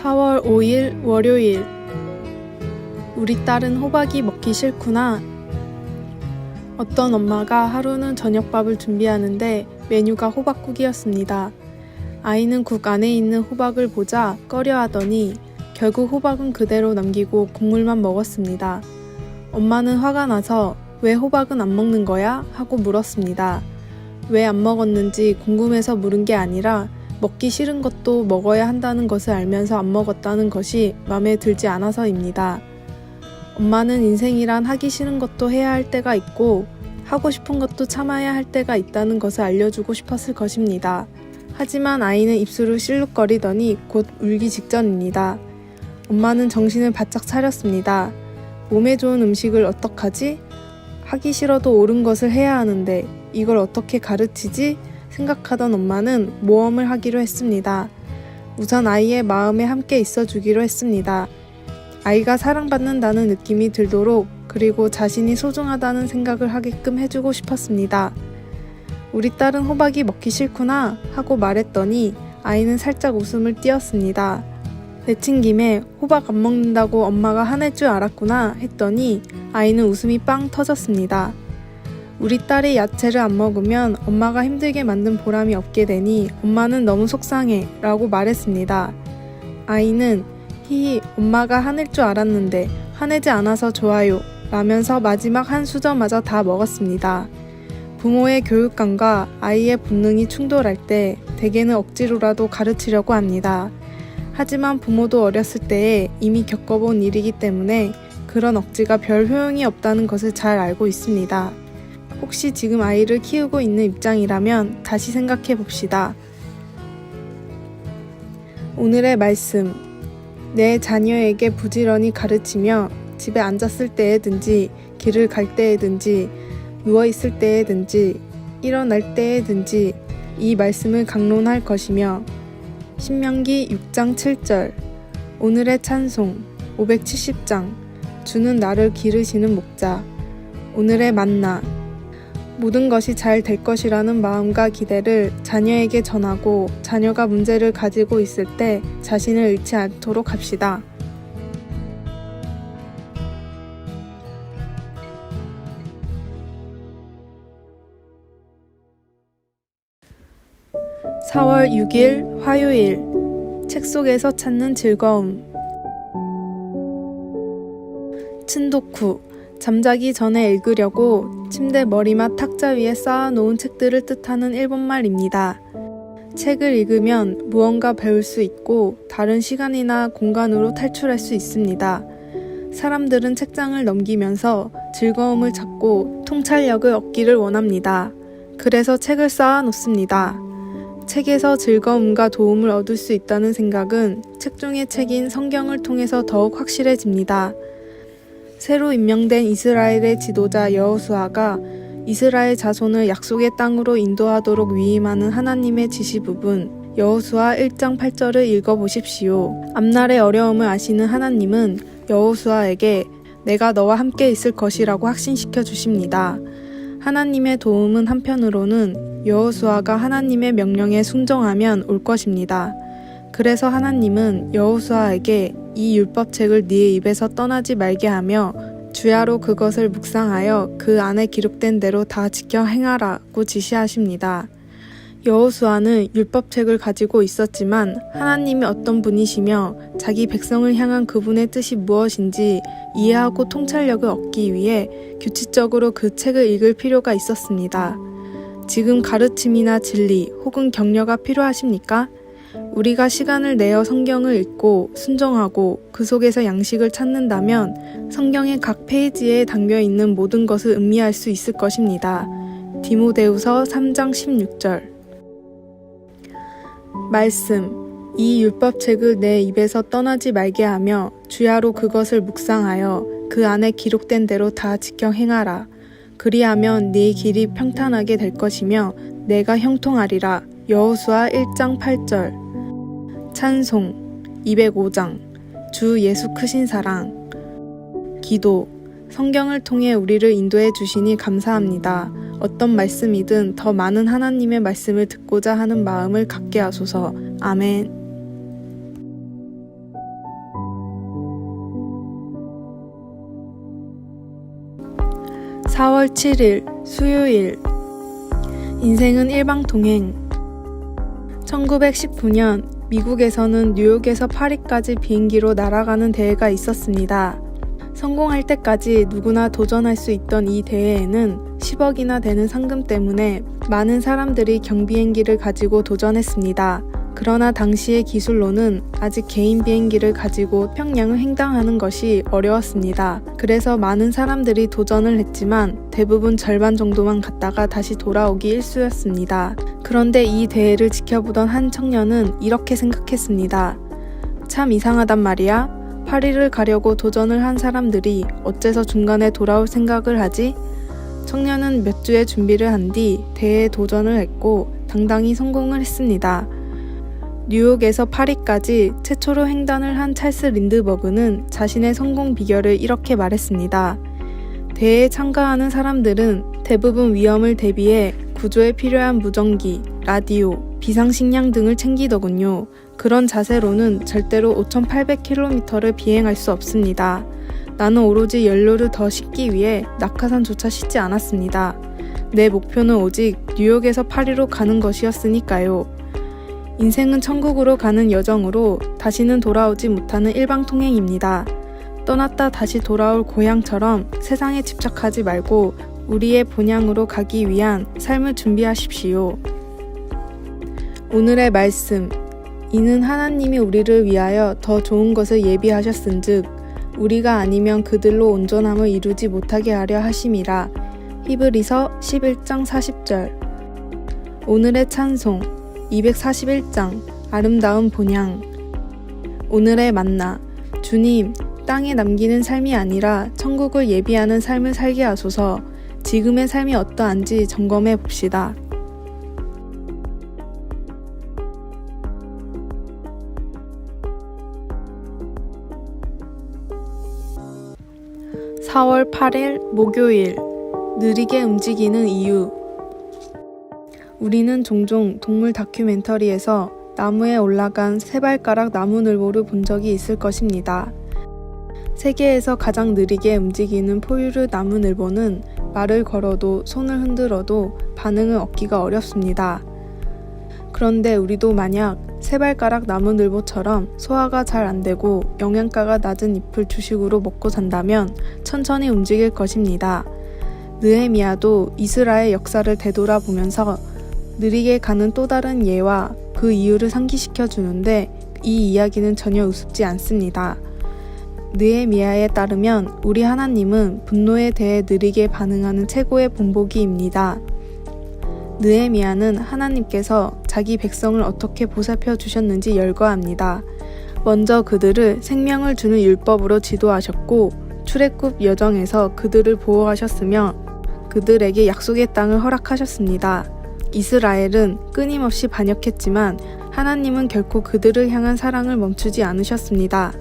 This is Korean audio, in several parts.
4월 5일 월요일. 우리 딸은 호박이 먹기 싫구나. 어떤 엄마가 하루는 저녁밥을 준비하는데 메뉴가 호박국이었습니다. 아이는 국 안에 있는 호박을 보자 꺼려하더니 결국 호박은 그대로 남기고 국물만 먹었습니다. 엄마는 화가 나서 왜 호박은 안 먹는 거야? 하고 물었습니다. 왜 안 먹었는지 궁금해서 물은 게 아니라 먹기 싫은 것도 먹어야 한다는 것을 알면서 안 먹었다는 것이 마음에 들지 않아서입니다. 엄마는 인생이란 하기 싫은 것도 해야 할 때가 있고 하고 싶은 것도 참아야 할 때가 있다는 것을 알려주고 싶었을 것입니다. 하지만 아이는 입술을 실룩거리더니 곧 울기 직전입니다. 엄마는 정신을 바짝 차렸습니다. 몸에 좋은 음식을 어떡하지? 하기 싫어도 옳은 것을 해야 하는데 이걸 어떻게 가르치지? 생각하던 엄마는 모험을 하기로 했습니다. 우선 아이의 마음에 함께 있어주기로 했습니다. 아이가 사랑받는다는 느낌이 들도록 그리고 자신이 소중하다는 생각을 하게끔 해주고 싶었습니다. 우리 딸은 호박이 먹기 싫구나 하고 말했더니 아이는 살짝 웃음을 띄었습니다. 내친김에 호박 안 먹는다고 엄마가 화낼 줄 알았구나 했더니 아이는 웃음이 빵 터졌습니다. 우리 딸이 야채를 안 먹으면 엄마가 힘들게 만든 보람이 없게 되니 엄마는 너무 속상해 라고 말했습니다. 아이는 히히 엄마가 화낼 줄 알았는데 화내지 않아서 좋아요 라면서 마지막 한 수저마저 다 먹었습니다. 부모의 교육관과 아이의 본능이 충돌할 때 대개는 억지로라도 가르치려고 합니다. 하지만 부모도 어렸을 때에 이미 겪어본 일이기 때문에 그런 억지가 별 효용이 없다는 것을 잘 알고 있습니다. 혹시 지금 아이를 키우고 있는 입장이라면 다시 생각해 봅시다. 오늘의 말씀. 내 자녀에게 부지런히 가르치며 집에 앉았을 때에든지 길을 갈 때에든지 누워있을 때에든지 일어날 때에든지 이 말씀을 강론할 것이며 신명기 6장 7절. 오늘의 찬송 570장. 주는 나를 기르시는 목자. 오늘의 만나. 모든 것이 잘 될 것이라는 마음과 기대를 자녀에게 전하고 자녀가 문제를 가지고 있을 때 자신을 잃지 않도록 합시다. (4월 6일) 화요일. 책 속에서 찾는 즐거움. 춘독후. 잠자기 전에 읽으려고 침대 머리맡 탁자 위에 쌓아놓은 책들을 뜻하는 일본말입니다. 책을 읽으면 무언가 배울 수 있고 다른 시간이나 공간으로 탈출할 수 있습니다. 사람들은 책장을 넘기면서 즐거움을 찾고 통찰력을 얻기를 원합니다. 그래서 책을 쌓아놓습니다. 책에서 즐거움과 도움을 얻을 수 있다는 생각은 책 중의 책인 성경을 통해서 더욱 확실해집니다. 새로 임명된 이스라엘의 지도자 여호수아가 이스라엘 자손을 약속의 땅으로 인도하도록 위임하는 하나님의 지시 부분 여호수아 1장 8절을 읽어보십시오. 앞날의 어려움을 아시는 하나님은 여호수아에게 내가 너와 함께 있을 것이라고 확신시켜 주십니다. 하나님의 도움은 한편으로는 여호수아가 하나님의 명령에 순종하면 올 것입니다. 그래서 하나님은 여호수아에게 이 율법책을 네 입에서 떠나지 말게 하며 주야로 그것을 묵상하여 그 안에 기록된 대로 다 지켜 행하라고 지시하십니다. 여호수아는 율법책을 가지고 있었지만 하나님이 어떤 분이시며 자기 백성을 향한 그분의 뜻이 무엇인지 이해하고 통찰력을 얻기 위해 규칙적으로 그 책을 읽을 필요가 있었습니다. 지금 가르침이나 진리 혹은 격려가 필요하십니까? 우리가 시간을 내어 성경을 읽고 순종하고 그 속에서 양식을 찾는다면 성경의 각 페이지에 담겨있는 모든 것을 음미할 수 있을 것입니다. 디모데후서 3장 16절. 말씀. 이 율법책을 내 입에서 떠나지 말게 하며 주야로 그것을 묵상하여 그 안에 기록된 대로 다 지켜 행하라. 그리하면 네 길이 평탄하게 될 것이며 내가 형통하리라. 여호수아 1장 8절. 찬송 205장. 주 예수 크신 사랑. 기도. 성경을 통해 우리를 인도해 주시니 감사합니다. 어떤 말씀이든 더 많은 하나님의 말씀을 듣고자 하는 마음을 갖게 하소서. 아멘. 4월 7일 수요일. 인생은 일방통행. 1919년 미국에서는 뉴욕에서 파리까지 비행기로 날아가는 대회가 있었습니다. 성공할 때까지 누구나 도전할 수 있던 이 대회에는 10억이나 되는 상금 때문에 많은 사람들이 경비행기를 가지고 도전했습니다. 그러나 당시의 기술로는 아직 개인 비행기를 가지고 평양을 횡단하는 것이 어려웠습니다. 그래서 많은 사람들이 도전을 했지만 대부분 절반 정도만 갔다가 다시 돌아오기 일쑤였습니다. 그런데 이 대회를 지켜보던 한 청년은 이렇게 생각했습니다. 참 이상하단 말이야. 파리를 가려고 도전을 한 사람들이 어째서 중간에 돌아올 생각을 하지? 청년은 몇 주의 준비를 한 뒤 대회에 도전을 했고 당당히 성공을 했습니다. 뉴욕에서 파리까지 최초로 횡단을 한 찰스 린드버그는 자신의 성공 비결을 이렇게 말했습니다. 대회에 참가하는 사람들은 대부분 위험을 대비해 구조에 필요한 무전기, 라디오, 비상식량 등을 챙기더군요. 그런 자세로는 절대로 5,800km를 비행할 수 없습니다. 나는 오로지 연료를 더 싣기 위해 낙하산조차 싣지 않았습니다. 내 목표는 오직 뉴욕에서 파리로 가는 것이었으니까요. 인생은 천국으로 가는 여정으로 다시는 돌아오지 못하는 일방통행입니다. 떠났다 다시 돌아올 고향처럼 세상에 집착하지 말고 우리의 본향으로 가기 위한 삶을 준비하십시오. 오늘의 말씀. 이는 하나님이 우리를 위하여 더 좋은 것을 예비하셨은즉 우리가 아니면 그들로 온전함을 이루지 못하게 하려 하심이라. 히브리서 11장 40절. 오늘의 찬송 241장 아름다운 본향. 오늘의 만나. 주님, 땅에 남기는 삶이 아니라 천국을 예비하는 삶을 살게 하소서. 지금의 삶이 어떠한지 점검해 봅시다. (4월 8일) 목요일. 느리게 움직이는 이유. 우리는 종종 동물 다큐멘터리에서 나무에 올라간 세발가락 나무늘보를 본 적이 있을 것입니다. 세계에서 가장 느리게 움직이는 포유류 나무늘보는 말을 걸어도 손을 흔들어도 반응을 얻기가 어렵습니다. 그런데 우리도 만약 세발가락 나무늘보처럼 소화가 잘 안되고 영양가가 낮은 잎을 주식으로 먹고 산다면 천천히 움직일 것입니다. 느헤미야도 이스라엘 역사를 되돌아보면서 느리게 가는 또 다른 예와 그 이유를 상기시켜 주는데 이 이야기는 전혀 우습지 않습니다. 느헤미야에 따르면 우리 하나님은 분노에 대해 느리게 반응하는 최고의 본보기입니다. 느헤미야는 하나님께서 자기 백성을 어떻게 보살펴 주셨는지 열거합니다. 먼저 그들을 생명을 주는 율법으로 지도하셨고 출애굽 여정에서 그들을 보호하셨으며 그들에게 약속의 땅을 허락하셨습니다. 이스라엘은 끊임없이 반역했지만 하나님은 결코 그들을 향한 사랑을 멈추지 않으셨습니다.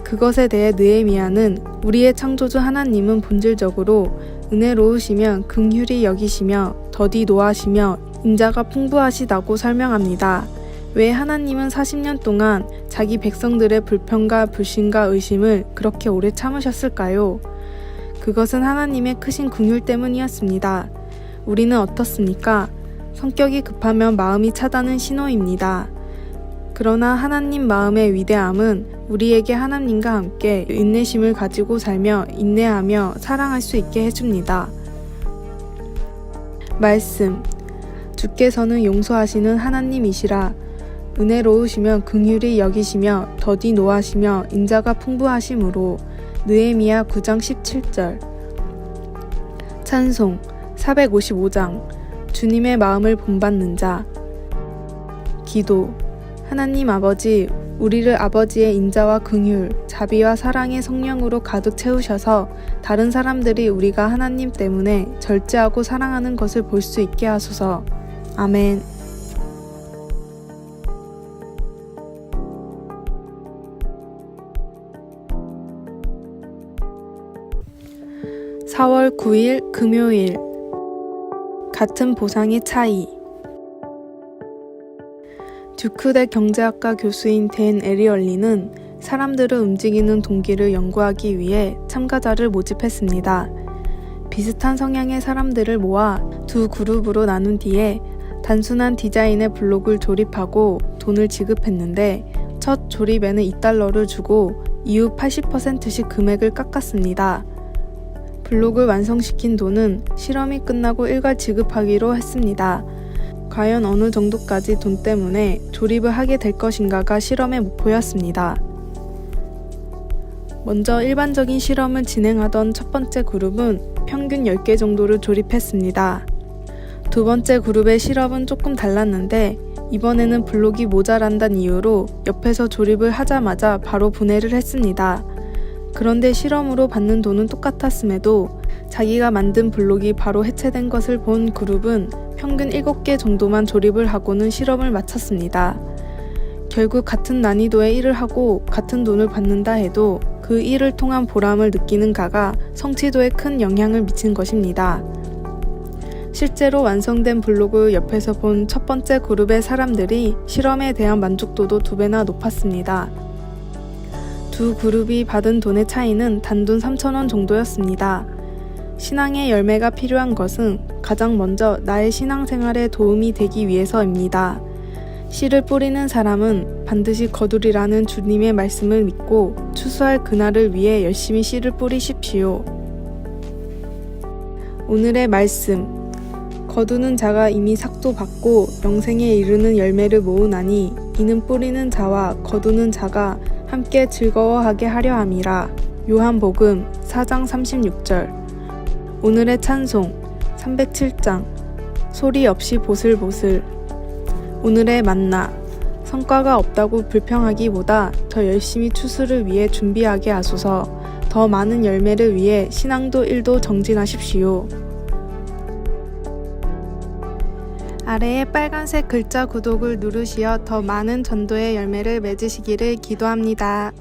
그것에 대해 느헤미야는 우리의 창조주 하나님은 본질적으로 은혜로우시며 긍휼히 여기시며 더디 노하시며 인자가 풍부하시다고 설명합니다. 왜 하나님은 40년 동안 자기 백성들의 불평과 불신과 의심을 그렇게 오래 참으셨을까요? 그것은 하나님의 크신 긍휼 때문이었습니다. 우리는 어떻습니까? 성격이 급하면 마음이 차다는 신호입니다. 그러나 하나님 마음의 위대함은 우리에게 하나님과 함께 인내심을 가지고 살며 인내하며 사랑할 수 있게 해줍니다. 말씀. 주께서는 용서하시는 하나님이시라. 은혜로우시며 긍휼히 여기시며 더디 노하시며 인자가 풍부하심으로. 느헤미야 9장 17절. 찬송 455장 주님의 마음을 본받는 자. 기도. 하나님 아버지, 우리를 아버지의 인자와 긍휼, 자비와 사랑의 성령으로 가득 채우셔서 다른 사람들이 우리가 하나님 때문에 절제하고 사랑하는 것을 볼 수 있게 하소서. 아멘. (4월 9일) 금요일. 같은 보상의 차이. 듀크대 경제학과 교수인 댄 에리얼리는 사람들을 움직이는 동기를 연구하기 위해 참가자를 모집했습니다. 비슷한 성향의 사람들을 모아 두 그룹으로 나눈 뒤에 단순한 디자인의 블록을 조립하고 돈을 지급했는데 첫 조립에는 $2를 주고 이후 80%씩 금액을 깎았습니다. 블록을 완성시킨 돈은 실험이 끝나고 일괄 지급하기로 했습니다. 과연 어느 정도까지 돈 때문에 조립을 하게 될 것인가가 실험의 목표였습니다. 먼저 일반적인 실험을 진행하던 첫 번째 그룹은 평균 10개 정도를 조립했습니다. 두 번째 그룹의 실험은 조금 달랐는데 이번에는 블록이 모자란다는 이유로 옆에서 조립을 하자마자 바로 분해를 했습니다. 그런데 실험으로 받는 돈은 똑같았음에도 자기가 만든 블록이 바로 해체된 것을 본 그룹은 평균 7개 정도만 조립을 하고는 실험을 마쳤습니다. 결국 같은 난이도의 일을 하고 같은 돈을 받는다 해도 그 일을 통한 보람을 느끼는가가 성취도에 큰 영향을 미친 것입니다. 실제로 완성된 블록을 옆에서 본 첫 번째 그룹의 사람들이 실험에 대한 만족도도 2배나 높았습니다. 두 그룹이 받은 돈의 차이는 단돈 3,000원 정도였습니다. 신앙의 열매가 필요한 것은 가장 먼저 나의 신앙생활에 도움이 되기 위해서입니다. 씨를 뿌리는 사람은 반드시 거두리라는 주님의 말씀을 믿고 추수할 그날을 위해 열심히 씨를 뿌리십시오. 오늘의 말씀. 거두는 자가 이미 삭도 받고 영생에 이르는 열매를 모으나니 이는 뿌리는 자와 거두는 자가 함께 즐거워하게 하려 함이라. 요한복음 4장 36절. 오늘의 찬송 307장. 소리 없이 보슬보슬. 오늘의 만나. 성과가 없다고 불평하기보다 더 열심히 추수를 위해 준비하게 하소서. 더 많은 열매를 위해 신앙도 일도 정진하십시오. 아래의 빨간색 글자 구독을 누르시어 더 많은 전도의 열매를 맺으시기를 기도합니다.